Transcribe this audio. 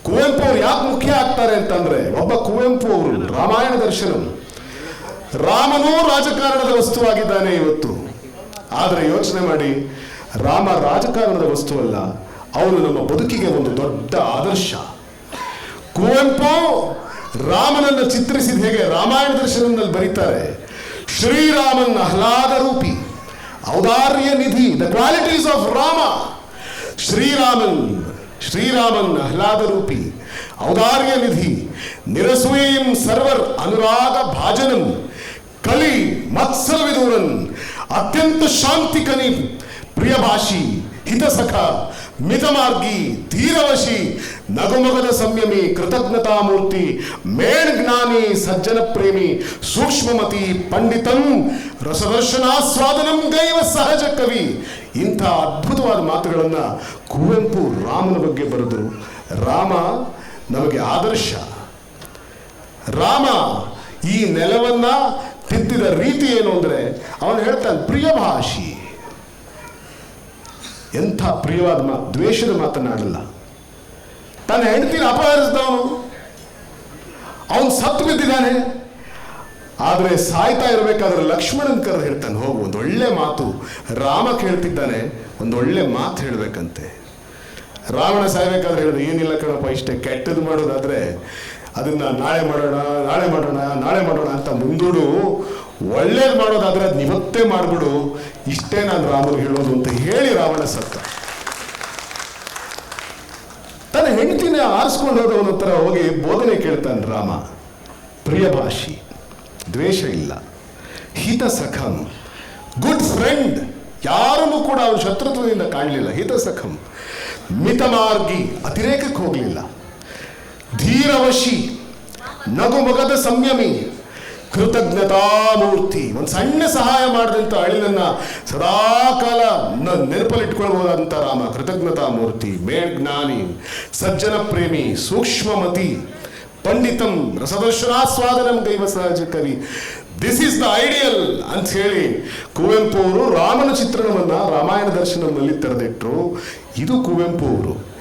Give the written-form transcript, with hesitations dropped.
ಕುವೆಂಪು ಅವರು ಯಾಕೆ ಮುಖ್ಯ ಆಗ್ತಾರೆ ಅಂತಂದ್ರೆ, ಒಬ್ಬ ಕುವೆಂಪು ಅವರು ರಾಮಾಯಣ ದರ್ಶನಂ, ರಾಮನೂ ರಾಜಕಾರಣದ ವಸ್ತುವಾಗಿದ್ದಾನೆ ಇವತ್ತು. ಆದರೆ ಯೋಚನೆ ಮಾಡಿ, ರಾಮ ರಾಜಕಾರಣದ ವಸ್ತುವಲ್ಲ, ಅವನು ನಮ್ಮ ಬದುಕಿಗೆ ಒಂದು ದೊಡ್ಡ ಆದರ್ಶ. ಕುವೆಂಪು ರಾಮನನ್ನು ಚಿತ್ರಿಸಿದ ಹೇಗೆ ರಾಮಾಯಣ ದರ್ಶನದಲ್ಲಿ ಬರೀತಾರೆ, ಶ್ರೀರಾಮನ್ ಆಹ್ಲಾದ ರೂಪಿ ಔದಾರ್ಯ ನಿಧಿ, ದ ಕ್ವಾಲಿಟೀಸ್ ಆಫ್ ರಾಮ. ಶ್ರೀರಾಮನ್ ಆಹ್ಲಾದ ರೂಪಿ ಔದಾರ್ಯ ನಿಧಿ, ನಿರಸೂಯಂ ಸರ್ವರ್ ಅನುರಾಗ ಭಾಜನಂ, ಕಲಿ ಮತ್ಸರ ವಿದೂರನ್, ಅತ್ಯಂತ ಶಾಂತಿ ಕನಿ, ಪ್ರಿಯಭಾಷಿ, ಹಿತಸಖ, ಮಿತಮಾರ್ಗಿ, ಧೀರವಶಿ, ನಗುಮಗದ ಸಂಯಮಿ, ಕೃತಜ್ಞತಾಮೂರ್ತಿ, ಮೇಣ್ ಜ್ಞಾನಿ, ಸಜ್ಜನ ಪ್ರೇಮಿ, ಸೂಕ್ಷ್ಮಮತಿ, ಪಂಡಿತಂ, ರಸದರ್ಶನಾಸ್ವಾದನಂ ಗೈವ ಸಹಜ ಕವಿ. ಇಂಥ ಅದ್ಭುತವಾದ ಮಾತುಗಳನ್ನು ಕುವೆಂಪು ರಾಮನ ಬಗ್ಗೆ ಬರೆದರು. ರಾಮ ನಮಗೆ ಆದರ್ಶ. ರಾಮ ಈ ನೆಲವನ್ನ ತಿದ್ದಿದ ರೀತಿ ಏನು ಅಂದರೆ, ಅವನು ಹೇಳ್ತಾನೆ ಪ್ರಿಯಭಾಷಿ. ಎಂಥ ಪ್ರಿಯವಾದ ಮಾತು, ದ್ವೇಷದ ಮಾತನಾಡಲ್ಲ. ತನ್ನ ಹೆಂಡತಿನ ಅಪಹರಿಸಿದವನು, ಅವನು ಸತ್ತು ಬಿದ್ದಿದ್ದಾನೆ. ಆದರೆ ಸಾಯ್ತಾ ಇರಬೇಕಾದ್ರೆ ಲಕ್ಷ್ಮಣನ್ ಕರೆದು ಹೇಳ್ತಾನೆ, ಹೋಗು ಒಂದು ಒಳ್ಳೆ ಮಾತು ರಾಮ ಕೇಳ್ತಿದ್ದಾನೆ, ಒಂದು ಒಳ್ಳೆ ಮಾತು ಹೇಳಬೇಕಂತೆ. ರಾವಣ ಸಾಯ್ಬೇಕಾದ್ರೆ ಹೇಳಿದ್ರೆ, ಏನಿಲ್ಲ ಕಣಪ್ಪ, ಇಷ್ಟೇ ಕೆಟ್ಟದ್ದು ಮಾಡೋದಾದ್ರೆ ಅದನ್ನ ನಾಳೆ ಮಾಡೋಣ ಅಂತ ಮುಂದೂಡು, ಒಳ್ಳೇದು ಮಾಡೋದಾದ್ರೆ ಅದನ್ನ ಇವತ್ತೇ ಮಾಡಿಬಿಡು, ಇಷ್ಟೇ ನಾನು ರಾಮನಿಗೆ ಹೇಳೋದು ಅಂತ ಹೇಳಿ ರಾವಣ ಸತ್ತ. ತನ್ನ ಹೆಂಡತಿನ ಆರಿಸ್ಕೊಂಡು ಹೋದವನ ಹತ್ರ ಹೋಗಿ ಬೋಧನೆ ಕೇಳ್ತಾನೆ ರಾಮ. ಪ್ರಿಯಭಾಷಿ, ದ್ವೇಷ ಇಲ್ಲ, ಹಿತ ಸಖಂ, ಗುಡ್ ಫ್ರೆಂಡ್, ಯಾರನ್ನು ಕೂಡ ಅವನು ಶತ್ರುತ್ವದಿಂದ ಕಾಣಲಿಲ್ಲ. ಹಿತ ಸಖಂ, ಮಿತಮಾರ್ಗಿ, ಅತಿರೇಕಕ್ಕೆ ಹೋಗಲಿಲ್ಲ. ಧೀರವಶಿ, ನಗುಮೊಗದ ಸಂಯಮಿ, ಕೃತಜ್ಞತಾಮೂರ್ತಿ, ಒಂದು ಸಣ್ಣ ಸಹಾಯ ಮಾಡಿದಂಥ ಅಳಿಲನ್ನ ಸದಾಕಾಲ ನೆನಪಲ್ಲಿಟ್ಕೊಳ್ಬಹುದಾದಂಥ ರಾಮ ಕೃತಜ್ಞತಾಮೂರ್ತಿ, ಮೇಜ್ಞಾನಿ, ಸಜ್ಜನ ಪ್ರೇಮಿ, ಸೂಕ್ಷ್ಮಮತಿ, ಪಂಡಿತಂ, ರಸದರ್ಶನಾಸ್ವಾದನಂ ಗೈವ ಸಹಜ ಕವಿ. ದಿಸ್ ಈಸ್ ದ ಐಡಿಯಲ್ ಅಂತ ಹೇಳಿ ಕುವೆಂಪು ಅವರು ರಾಮನ ಚಿತ್ರಣವನ್ನ ರಾಮಾಯಣ ದರ್ಶನದಲ್ಲಿ ತೆರೆದಿಟ್ಟರು. ಇದು ಕುವೆಂಪು ಅವರು.